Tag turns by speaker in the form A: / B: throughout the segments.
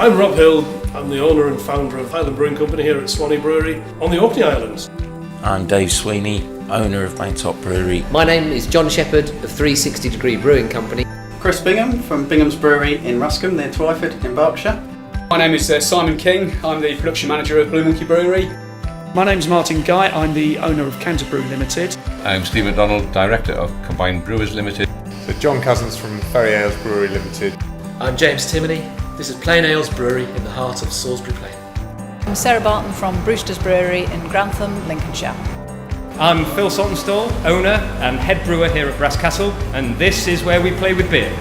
A: I'm Rob Hill. I'm the owner and founder of Highland Brewing Company here at Swanee Brewery on the Orkney Islands.
B: I'm Dave Sweeney, owner of Bangtop Brewery.
C: My name is John Shepherd of 360 Degree Brewing Company.
D: Chris Bingham from Bingham's Brewery in Ruscombe near Twyford in Berkshire.
E: My name is Simon King. I'm the production manager of Blue Monkey Brewery.
F: My name's Martin Guy. I'm the owner of Canterbrew Limited.
G: I'm Steve MacDonald, director of Combined Brewers Limited.
H: So John Cousins from Ferry Ales Brewery Limited.
I: I'm James Timoney. This is Plain Ales Brewery in the heart of Salisbury Plain.
J: I'm Sarah Barton from Brewster's Brewery in Grantham, Lincolnshire.
K: I'm Phil Saltonstall, owner and head brewer here at Brass Castle, and this is where we play with beer.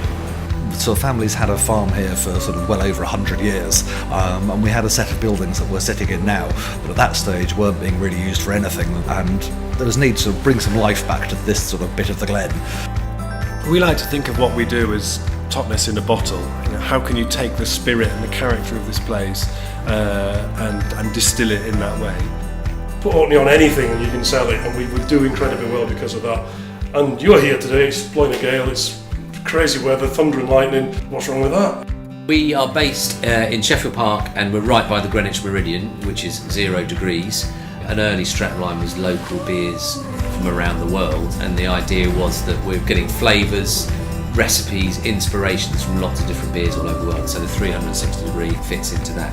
L: So family's had a farm here for sort of well over 100 years, and we had a set of buildings that we're sitting in now that at that stage weren't being really used for anything, and there was need to bring some life back to this sort of bit of the glen.
M: We like to think of what we do as Totnes in a bottle. How can you take the spirit and the character of this place and distill it in that way?
A: Put Orkney on anything and you can sell it, and we would do incredibly well because of that. And you're here today, it's blowing a gale, it's crazy weather, thunder and lightning. What's wrong with that?
C: We are based in Sheffield Park and we're right by the Greenwich Meridian, which is 0 degrees. An early strapline was local beers from around the world, and the idea was that we're getting flavours, recipes, inspirations from lots of different beers all over the world, so the 360 degree fits into that.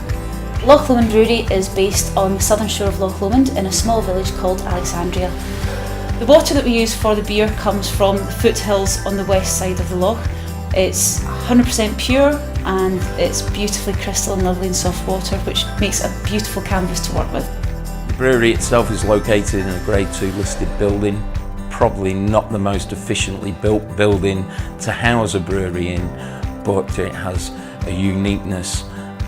N: Loch Lomond Brewery is based on the southern shore of Loch Lomond in a small village called Alexandria. The water that we use for the beer comes from the foothills on the west side of the loch. It's 100% pure and it's beautifully crystal and lovely and soft water, which makes a beautiful canvas to work with.
B: The brewery itself is located in a Grade 2 listed building, probably not the most efficiently built building to house a brewery in, but it has a uniqueness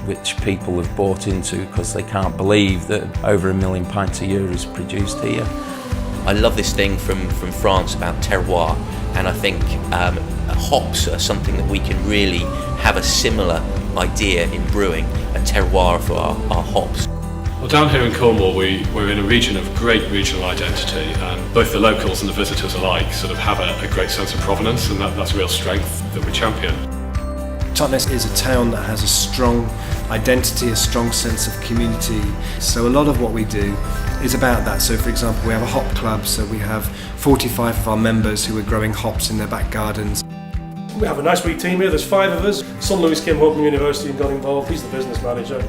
B: which people have bought into because they can't believe that over 1 million pints a year is produced here.
O: I love this thing from France about terroir, and I think hops are something that we can really have a similar idea in brewing, a terroir for our hops.
P: Well, down here in Cornwall we're in a region of great regional identity, and both the locals and the visitors alike sort of have a great sense of provenance, and that's a real strength that we champion.
M: Totnes is a town that has a strong identity, a strong sense of community. So a lot of what we do is about that. So for example, we have a hop club, so we have 45 of our members who are growing hops in their back gardens.
A: We have a nice big team here, there's 5 of us. Son Lewis came home from university and got involved, he's the business manager.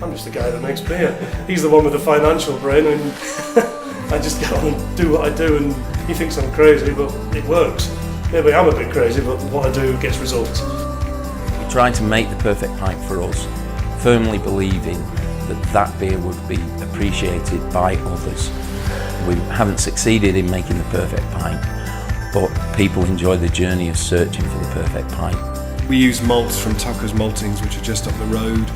A: I'm just the guy that makes beer. He's the one with the financial brain, and I just get on and do what I do, and he thinks I'm crazy, but it works. Maybe I'm a bit crazy, but what I do gets results.
B: We try to make the perfect pint for us, firmly believing that beer would be appreciated by others. We haven't succeeded in making the perfect pint, but people enjoy the journey of searching for the perfect pint.
M: We use malts from Tucker's Maltings, which are just up the road.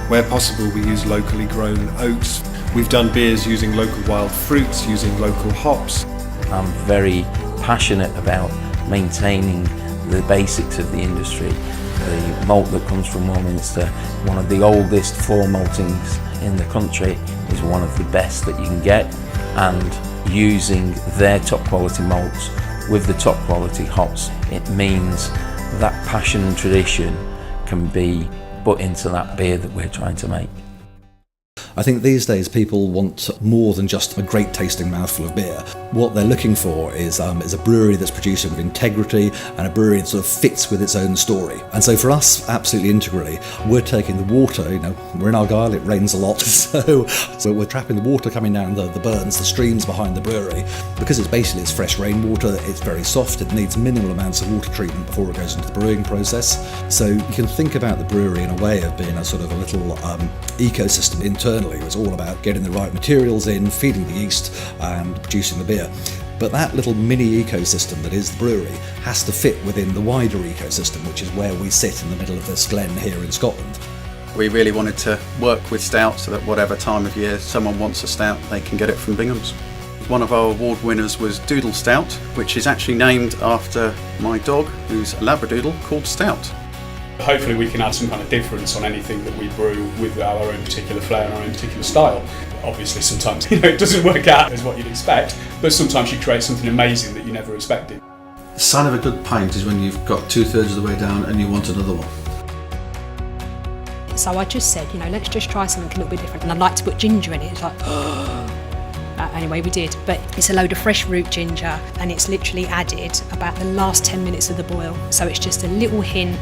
M: Where possible, we use locally grown oats. We've done beers using local wild fruits, using local hops.
B: I'm very passionate about maintaining the basics of the industry. The malt that comes from Warminster, one of the oldest 4 maltings in the country, is one of the best that you can get, and using their top quality malts with the top quality hops, it means that passion and tradition can be put into that beer that we're trying to make.
L: I think these days people want more than just a great tasting mouthful of beer. What they're looking for is a brewery that's producing with integrity and a brewery that sort of fits with its own story. And so for us, absolutely integrally, we're taking the water, we're in Argyll, it rains a lot, so we're trapping the water coming down the burns, the streams behind the brewery. Because it's fresh rainwater, it's very soft, it needs minimal amounts of water treatment before it goes into the brewing process. So you can think about the brewery in a way of being a sort of a little ecosystem internally. It was all about getting the right materials in, feeding the yeast and producing the beer. But that little mini ecosystem that is the brewery has to fit within the wider ecosystem, which is where we sit in the middle of this glen here in Scotland.
D: We really wanted to work with stout so that whatever time of year someone wants a stout, they can get it from Bingham's. One of our award winners was Doodle Stout, which is actually named after my dog, who's a Labradoodle, called Stout.
E: Hopefully we can add some kind of difference on anything that we brew with our own particular flair and our own particular style. Obviously sometimes it doesn't work out as what you'd expect, but sometimes you create something amazing that you never expected.
Q: The sign of a good pint is when you've got 2/3 of the way down and you want another one. So I just said, let's just try something a little bit different. And I'd like to put ginger in it. It's like, anyway, we did. But it's a load of fresh root ginger, and it's literally added about the last 10 minutes of the boil. So it's just a little hint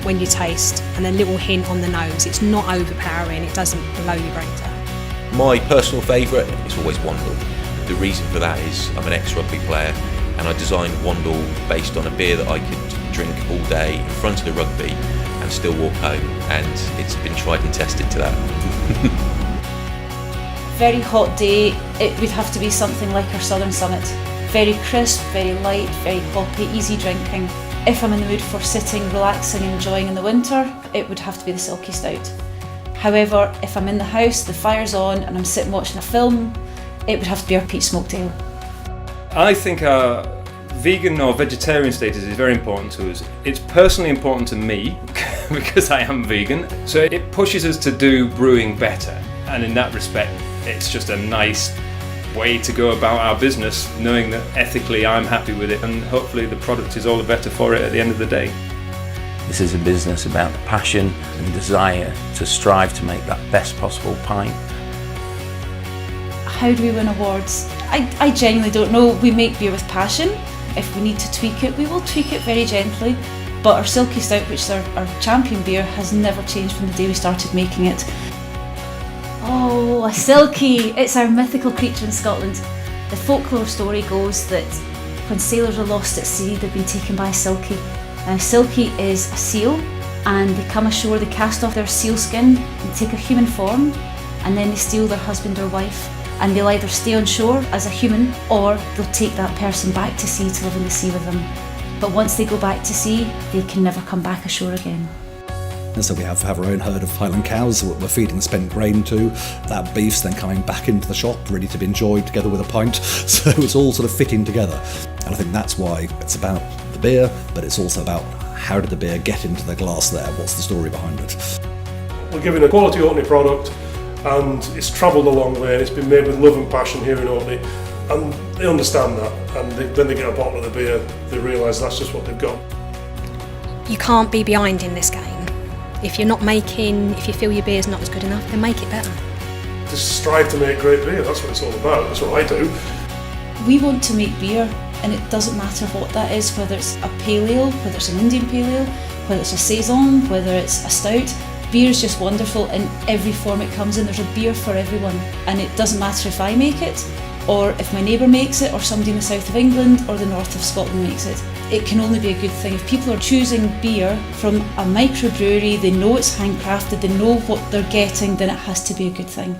Q: when you taste and a little hint on the nose. It's not overpowering, it doesn't blow your brains out.
O: My personal favourite is always Wandle. The reason for that is I'm an ex-rugby player, and I designed Wandle based on a beer that I could drink all day in front of the rugby and still walk home, and it's been tried and tested to that.
N: Very hot day, it would have to be something like our Southern Summit. Very crisp, very light, very hoppy, easy drinking. If I'm in the mood for sitting, relaxing, enjoying in the winter, it would have to be the Silky Stout. However, if I'm in the house, the fire's on and I'm sitting watching a film, it would have to be our peat smoked ale.
K: I think our vegan or vegetarian status is very important to us. It's personally important to me because I am vegan, so it pushes us to do brewing better, and in that respect it's just a nice way to go about our business, knowing that ethically I'm happy with it and hopefully the product is all the better for it at the end of the day.
B: This is a business about passion and desire to strive to make that best possible pint.
N: How do we win awards? I genuinely don't know. We make beer with passion. If we need to tweak it, we will tweak it very gently. But our Silky Stout, which is our champion beer, has never changed from the day we started making it. Oh, a Silky! It's our mythical creature in Scotland. The folklore story goes that when sailors are lost at sea, they've been taken by a Silky. Now, Silky is a seal, and they come ashore, they cast off their seal skin and take a human form, and then they steal their husband or wife, and they'll either stay on shore as a human, or they'll take that person back to sea to live in the sea with them. But once they go back to sea, they can never come back ashore again.
L: And so we have our own herd of Highland cows that we're feeding spent grain to. That beef's then coming back into the shop, ready to be enjoyed together with a pint. So it's all sort of fitting together. And I think that's why it's about the beer, but it's also about how did the beer get into the glass there? What's the story behind it?
A: We're giving a quality Orkney product, and it's travelled a long way, and it's been made with love and passion here in Orkney. And they understand that, and then they get a bottle of the beer, they realise that's just what they've got.
Q: You can't be behind in this game. If you feel your beer's not as good enough, then make it better.
A: Just strive to make great beer, that's what it's all about, that's what I do.
N: We want to make beer, and it doesn't matter what that is, whether it's a pale ale, whether it's an Indian pale ale, whether it's a saison, whether it's a stout. Beer is just wonderful in every form it comes in. There's a beer for everyone, and it doesn't matter if I make it, or if my neighbour makes it, or somebody in the south of England or the north of Scotland makes it. It can only be a good thing. If people are choosing beer from a microbrewery, they know it's handcrafted, they know what they're getting, then it has to be a good thing.